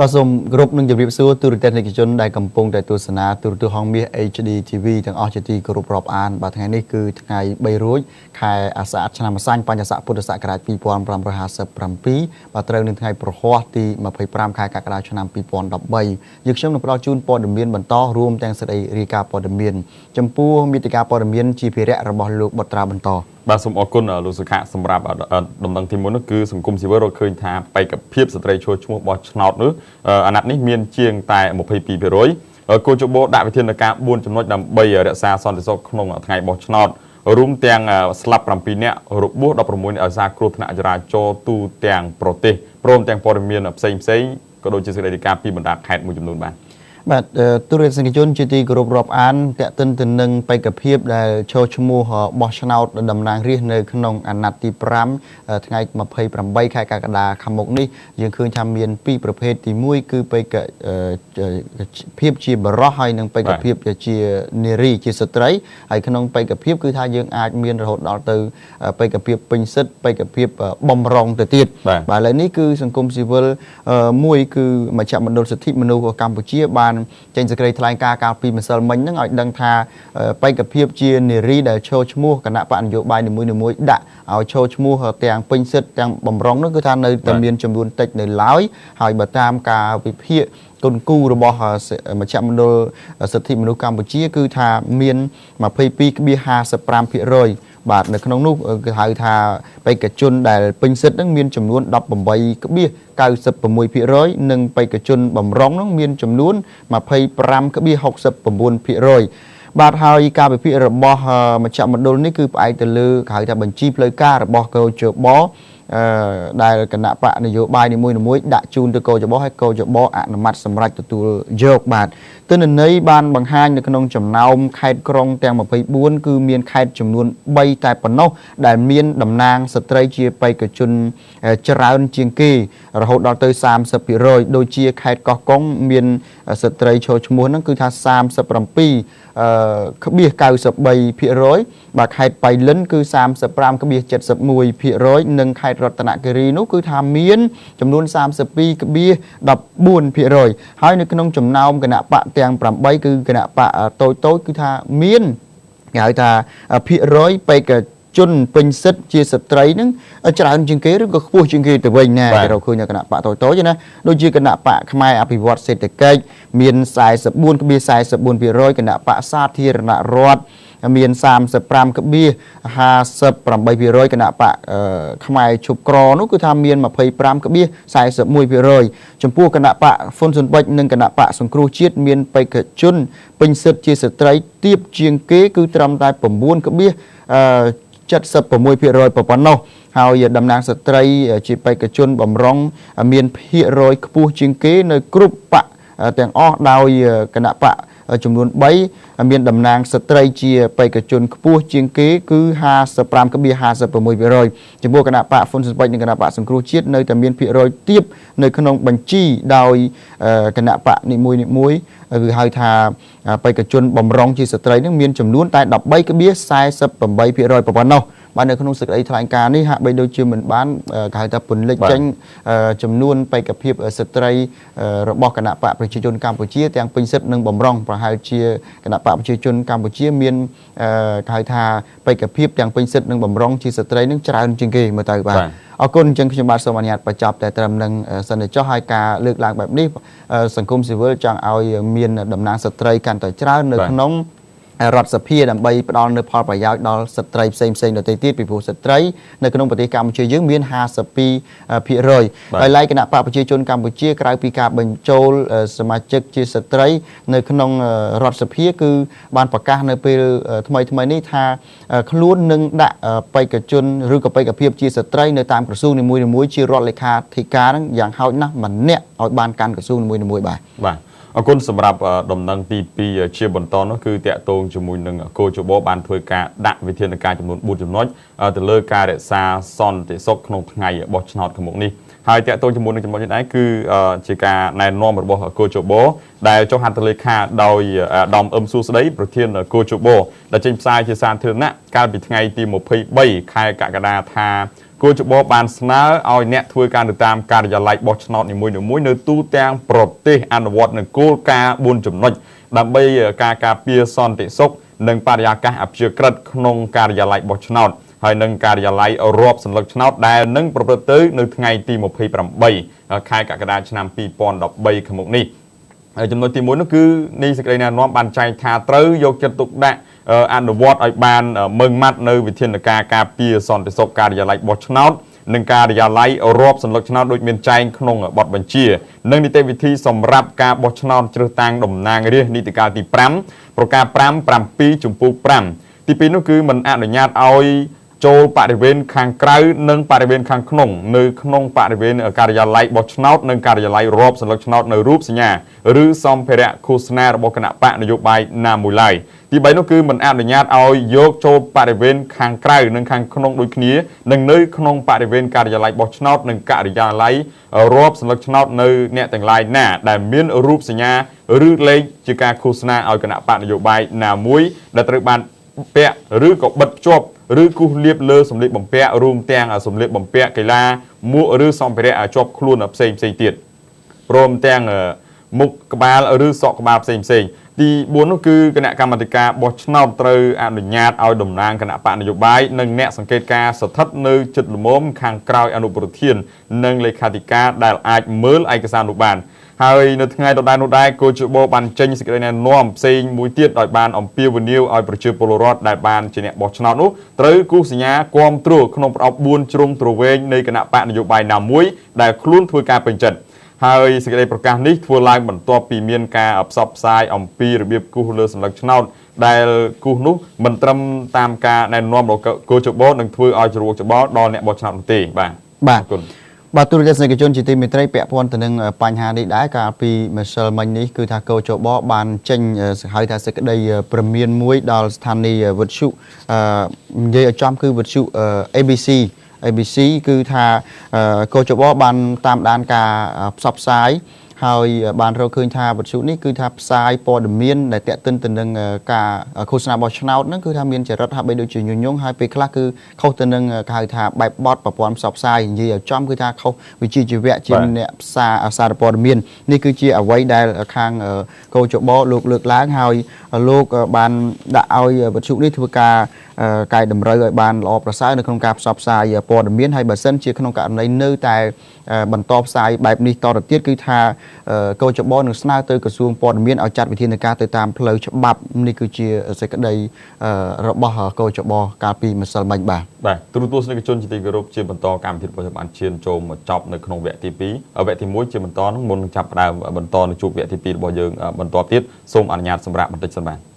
បាទសូមគោរពនឹងជម្រាបសួរទូរទស្សនិកជនដែលកំពុងតែទស្សនាទូរទស្សន៍ហងមាស HD TV ទាំងអស់ជាទីគោរពរាប់អានបាទថ្ងៃនេះគឺថ្ងៃ3រោចខែអាសាឍឆ្នាំអាសាញ់បញ្ញស័កពុទ្ធសករាជ2557បាទត្រូវនឹងថ្ងៃប្រហ័សទី25ខែកក្កដាឆ្នាំ2013យើងខ្ញុំនឹងផ្ដល់ជូនព័ត៌មានបន្តរួមទាំងសេចក្តីរាយការណ៍ព័ត៌មានចំពោះមាតិកាព័ត៌មានជាភារៈរបស់លោកបុត្រាបន្តបាទសូមអរគុណលោកសុខៈសម្រាប់ដំណឹងទី1នោះគឺសង្គមស៊ីវិលរកឃើញថាបេក្ខភាពស្ត្រីឈ្មោះបោះឆ្នោតនោះអាណត្តិនេះមានជាងតែ 22% គូចបោដាក់វិធានការ4ចំណុចដើម្បីរក្សាសន្តិសុខក្នុងថ្ងៃបោះឆ្នោតរួមទាំងស្លាប់7នាក់របួស16នាក់ដោយសារគ្រោះថ្នាក់ចរាចរណ៍ទូទាំងប្រទេសព្រមទាំងព័ត៌មានផ្សេងក៏ដូចជាសេចក្តីរាយការណ៍ពីបណ្ដាខេត្តមួយចំនួនបាទទូរទស្សនិកជនជាទីគោរពរាប់អានតេតិនទៅនឹងបេក្ខភាពដែលចូលឈ្មោះបោះឆ្នោតតំណាងរាស្ត្រនៅក្នុងអាណត្តិទី5ថ្ងៃ28ខែកក្កដាខាងមុខនេះយើងឃើញថាមាន2ប្រភេទទី1គឺបេក្ខភាពជាបរិសុទ្ធហើយនិងបេក្ខភាពជានារីជាស្ត្រីហើយក្នុងបេក្ខភាពគឺថាយើងអាចមានរហូតដល់ទៅបេក្ខភាពពេញសិទ្ធិបេក្ខភាពបំរុងទៅទៀតបាទឥឡូវនេះគឺសង្គមស៊ីវិលមួយគឺមជ្ឈមណ្ឌលសិទ្ធិមនុស្សកម្ពុជាបានចេញសេចក្តីថ្លែងការណ៍កាលពីម្សិលមិញហ្នឹងឲ្យដឹងថាបេក្ខភាពជានារីដែលចូលឈ្មោះគណៈបកនយោបាយនីមួយៗដាក់ឲ្យចូលឈ្មោះទាំងពេញសិទ្ធិទាំងបំរុងនោះគឺថានៅតែមានចំនួនតិចនៅឡើយហើយបើតាមការវិភាគគុណគូរបស់មជ្ឈមណ្ឌលសិទ្ធិមនុស្សកម្ពុជាគឺថាមាន 22.55% បាទនៅក្នុងនោះគឺហៅថាបេក្ខជនដែលពេញសិទ្ធិនឹងមានចំនួន 18.96% និងបេក្ខជនបំរុងនឹងមានចំនួន 25.69% បាទហើយការវិភាគរបស់មជ្ឈមណ្ឌលនេះគឺផ្អែកទៅលើគេហៅថាបញ្ជីផ្លូវការរបស់កោជបដែលគណៈបកនយោបាយនីមួយៗដាក់ជូនទៅកោជបហើយកោជបអនុម័តសម្រាប់ទទួលយកបាទទិន្នន័យបានបង្ហាញនៅក្នុងចំណោមខេត្តក្រុងទាំង24គឺមានខេត្តចំនួន3តែប៉ុណ្ណោះដែលមានតំណាងស្ត្រីជាបេក្ខជនច្រើនជាងគេរហូតដល់ទៅ 30% ដូចជាខេត្តកោះកុងមានស្ត្រីចូលឈ្មោះហ្នឹងគឺថា 37.93% បាទខេត្តបៃលិនគឺ 35.71% និងខេត្តរតនគិរីនោះគឺថាមានចំនួន 32.14% ហើយនៅក្នុងចំណោមគណៈបកទាំង8គឺគណៈបកតូចគឺថាមានគេហៅថាភាគរយបេក្ខជនពេញសិទ្ធិជាស្ត្រីនឹងច្រើនជាងគេឬក៏ខ្ពស់ជាងគេទៅវិញណាគេរកឃើញគណៈបកតូចណាដូចជាគណៈបកខ្មែរអភិវឌ្ឍសេដ្ឋកិច្ចមាន 44.44% គណៈបកសាធារណរដ្ឋមាន 35.58% គណៈបកខ្មែរឈប់ក្រនោះគឺថាមាន 25.41% ចំពោះគណៈបកហ៊ុនស៊ុនបិចនិងគណៈបកសង្គ្រោះជាតិមានបេក្ខជនពេញសិទ្ធិជាស្ត្រីទាបជាងគេគឺត្រឹមតែ 9.76% ប៉ុណ្ណោះហើយតំណាងស្ត្រីជាបេក្ខជនបំរុងមានភាគរយខ្ពស់ជាងគេនៅគ្រប់បកទាំងអស់ដោយគណៈបកចំនួន3មានតំណាងស្ត្រីជាបេក្ខជនខ្ពស់ជាងគេគឺ 55.56% ចំពោះគណៈបកហ៊ុនស៊ុនបិចនិងគណៈបកសង្គ្រោះជាតិនៅតែមានភាគរយទាបនៅក្នុងបញ្ជីដោយគណៈបកនីមួយៗគឺហៅថាបេក្ខជនបំរុងជាស្ត្រីនឹងមានចំនួនតែ 13.48% ប៉ុណ្ណោះបាទនៅក្នុងសេចក្តីថ្លែងការណ៍នេះហាក់បីដូចជាមិនបានគេហៅថាពន្លិចចេញចំនួនបេក្ខភាពស្ត្រីរបស់គណៈបកប្រជាជនកម្ពុជាទាំងពេញសិទ្ធិនិងបំរុងប្រហែលជាគណៈបកប្រជាជនកម្ពុជាមានគេហៅថាបេក្ខភាពទាំងពេញសិទ្ធិនិងបំរុងជាស្ត្រីនឹងច្រើនជាងគេមើលទៅបាទអរគុណអញ្ចឹងខ្ញុំបាទសូមអនុញ្ញាតបញ្ចប់តែត្រឹមនឹងសិនចុះហើយការលើកឡើងបែបនេះសង្គមស៊ីវិលចង់ឲ្យមានតំណាងស្ត្រីកាន់តែច្រើននៅក្នុងរដ្ឋសភាដើម្បីផ្ដល់នូវផលប្រយោជន៍ដល់ស្ត្រីផ្សេងៗដទៃទៀតពីព្រោះស្ត្រីនៅក្នុងប្រទេសកម្ពុជាយើងមាន 52% ហើយឡែកគណៈបកប្រជាជនកម្ពុជាក្រៅពីការបញ្ចូលសមាជិកជាស្ត្រីនៅក្នុងរដ្ឋសភាគឺបានប្រកាសនៅពេលថ្មីនេះថាខ្លួននឹងដាក់បេក្ខជនឬក៏បេក្ខភាពជាស្ត្រីនៅតាមក្រសួងនីមួយៗជារដ្ឋលេខាធិការហ្នឹងយ៉ាងហោចណាស់ម្នាក់ឲ្យបានកាន់ក្រសួងនីមួយៗបាទអរគុណសម្រាប់ដំណឹងទី2ជាបន្តនោះគឺតាក់ទងជាមួយនឹងគោចបបានធ្វើការដាក់វិធានការចំនួន4ចំណុចទៅលើការរក្សាសន្តិសុខក្នុងថ្ងៃបោះឆ្នោតខាងមុខនេះហើយតាក់ទងជាមួយនឹងចំណុចនេះដែរគឺជាការណែនាំរបស់គោចបដែលចុះហត្ថលេខាដោយអាដាមអឹមសួស្ដីប្រធានគោចបដែលចេញផ្សាយជាសាធារណៈកាលពីថ្ងៃទី23ខែកក្កដាថា គូចបបានស្នើឲ្យអ្នកធ្វើការទៅតាមការិយាល័យបោះឆ្នោតនីមួយៗនៅទូទាំងប្រទេសអនុវត្តនូវគោលការណ៍4ចំណុចដើម្បីការការពារសន្តិសុខនិងបរិយាកាសអព្យាក្រឹតក្នុងការិយាល័យបោះឆ្នោតហើយនឹងការិយាល័យរាប់សន្លឹកឆ្នោតដែលនឹងប្រព្រឹត្តទៅនៅថ្ងៃទី28ខែកក្កដាឆ្នាំ2013ខាងមុខនេះហើយចំណុចទី1នោះគឺនេះសេចក្តីណែនាំបានចែងថាត្រូវយកចិត្តទុកដាក់អនុវត្តឲ្យបានម៉ឺងម៉ាត់នៅវិធានការការពារសន្តិសុខការិយាល័យបោះឆ្នោតនិងការិយាល័យរាប់សន្លឹកឆ្នោតដូចមានចែងក្នុងបទបញ្ជានិងនីតិវិធីសម្រាប់ការបោះឆ្នោតជ្រើសតាំងតំណាងរាស្ត្រនីតិកាលទី5ប្រការ5 7ចំពោះ5ទី2នោះគឺមិនអនុញ្ញាតឲ្យចូលបរិវេណខាងក្រៅនិងបរិវេណខាងក្នុងនៅក្នុងបរិវេណការិយាល័យបោះឆ្នោតនិងការិយាល័យរាប់សន្លឹកឆ្នោតនៅរូបសញ្ញាឬសម្ភារៈឃោសនារបស់គណៈបកនយោបាយណាមួយឡើយទី3នោះគឺមិនអនុញ្ញាតឲ្យយកចូលបរិវេណខាងក្រៅនិងខាងក្នុងដូចគ្នានិងនៅក្នុងបរិវេណការិយាល័យបោះឆ្នោតនិងការិយាល័យរាប់សន្លឹកឆ្នោតនៅអ្នកទាំងឡាយណាដែលមានរូបសញ្ញាឬលេខជាការឃោសនាឲ្យគណៈបកនយោបាយណាមួយដែលត្រូវបានពាក់ឬក៏បិទភ្ជាប់ឬគូសលាបលើសម្លៀកបំពាក់រួមទាំងសម្លៀកបំពាក់កីឡាមួកឬសម្ភារៈជាប់ខ្លួនផ្សេងទៀតព្រមទាំងមុខក្បាលឬសក់ក្បាលផ្សេងទី4នោះគឺគណៈកម្មាធិការបោះឆ្នោតត្រូវអនុញ្ញាតឲ្យតំណាងគណៈបកនយោបាយនិងអ្នកសង្កេតការស្ថិតនៅជិតល្មមខាងក្រោយអនុប្រធាននិងលេខាធិការដែលអាចមើលឯកសារនោះបានហើយនៅថ្ងៃដដែលនោះដែរគូចបបានចេញសេចក្តីណែនាំផ្សេងមួយទៀតដោយបានអំពាវនាវឲ្យប្រជាពលរដ្ឋដែលបានជាអ្នកបោះឆ្នោតនោះត្រូវគូសសញ្ញាគាំទ្រក្នុងប្រអប់4ជ្រុងទ្រវែងនៃគណៈបកនយោបាយណាមួយដែលខ្លួនធ្វើការពេញចិត្តហើយសេចក្តីប្រកាសនេះធ្វើឡើងបន្ទាប់ពីមានការផ្សព្វផ្សាយអំពីរបៀបគូសលើសន្លឹកឆ្នោតដែលគូសនោះមិនត្រឹមតាមការណែនាំរបស់គូចបនឹងធ្វើឲ្យជ្រោះច្បល់ដល់អ្នកបោះឆ្នោតនោះទេបាទអរគុណបាទទូរទស្សនិកជនជាទីមេត្រីពាក់ព័ន្ធទៅនឹងបញ្ហានេះដែរកាលពីម្សិលមិញនេះគឺថាកោចបបានចេញហៅថាសេចក្តីព្រមានមួយដល់ស្ថានីយវិទ្យុនិយាយឲ្យចំគឺវិទ្យុ ABC គឺថាកោចបបានតាមដានការផ្សព្វផ្សាយហើយបានរកឃើញថាវិទ្យុនេះគឺថាផ្សាយព័ត៌មានដែលតាក់ទិនទៅនឹងការឃោសនាបោះឆ្នោតហ្នឹងគឺថាមានចរិតហាក់បីដូចជាញុះញង់ហើយពេលខ្លះគឺខុសទៅនឹងគេហៅថាបែបបទប្រព័ន្ធផ្សព្វផ្សាយនិយាយឲ្យចំគឺថាខុសវិជ្ជាជីវៈជាអ្នកផ្សារព័ត៌មាននេះគឺជាអ្វីដែលខាងកោចបលោកលើកឡើងហើយលោកបានដាក់ឲ្យវិទ្យុនេះធ្វើការកែតម្រូវឲ្យបានល្អប្រសើរនៅក្នុងការផ្សព្វផ្សាយព័ត៌មានហើយបើសិនជាក្នុងករណីនៅតែបន្តផ្សាយបែបនេះតទៅទៀតគឺថាកោចបនឹងស្នើទៅក្រសួងព័ត៌មានឲ្យចាត់វិធានការទៅតាមផ្លូវច្បាប់នេះគឺជាសេចក្តីរបស់កោចបកាលពីម្សិលមិញបាទទូរទស្សនិកជនជាទីគោរពជាបន្តកម្មវិធីរបស់បានឈានចូលមកចប់នៅក្នុងវគ្គទី2វគ្គទី1ជាបន្តនឹងមុនចាប់ផ្ដើមបន្តនៅជួបវគ្គទី2របស់យើងបន្តទៀតសូមអនុញ្ញាតសម្រាប់បន្តិចសិនបាទ